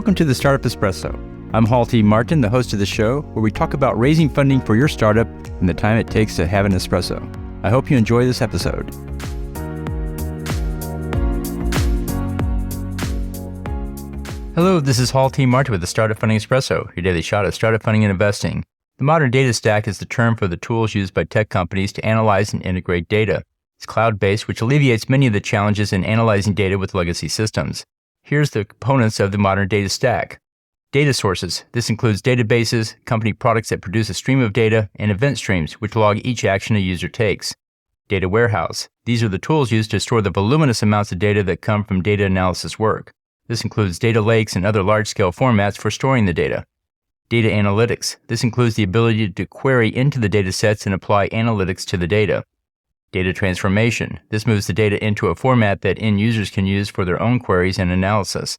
Welcome to the Startup Espresso. I'm Hall T. Martin, the host of the show, where we talk about raising funding for your startup and the time it takes to have an espresso. I hope you enjoy this episode. Hello, this is Hall T. Martin with the Startup Funding Espresso, your daily shot at startup funding and investing. The modern data stack is the term for the tools used by tech companies to analyze and integrate data. It's cloud-based, which alleviates many of the challenges in analyzing data with legacy systems. Here's the components of the modern data stack. Data sources. This includes databases, company products that produce a stream of data, and event streams, which log each action a user takes. Data warehouse. These are the tools used to store the voluminous amounts of data that come from data analysis work. This includes data lakes and other large-scale formats for storing the data. Data analytics. This includes the ability to query into the data sets and apply analytics to the data. Data transformation. This moves the data into a format that end users can use for their own queries and analysis.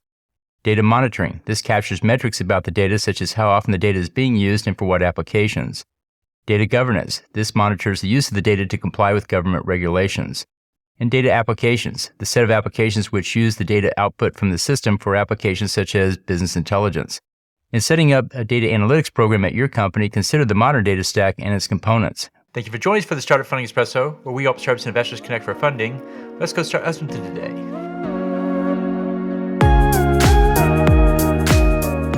Data monitoring. This captures metrics about the data, such as how often the data is being used and for what applications. Data governance. This monitors the use of the data to comply with government regulations. And data applications. The set of applications which use the data output from the system for applications such as business intelligence. In setting up a data analytics program at your company, consider the modern data stack and its components. Thank you for joining us for the Startup Funding Espresso, where we help startups and investors connect for funding. Let's go start listening to today.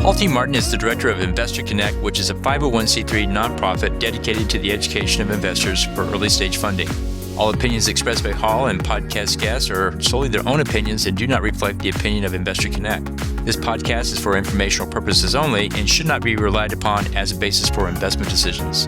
Hall T. Martin is the director of Investor Connect, which is a 501c3 nonprofit dedicated to the education of investors for early stage funding. All opinions expressed by Hall and podcast guests are solely their own opinions and do not reflect the opinion of Investor Connect. This podcast is for informational purposes only and should not be relied upon as a basis for investment decisions.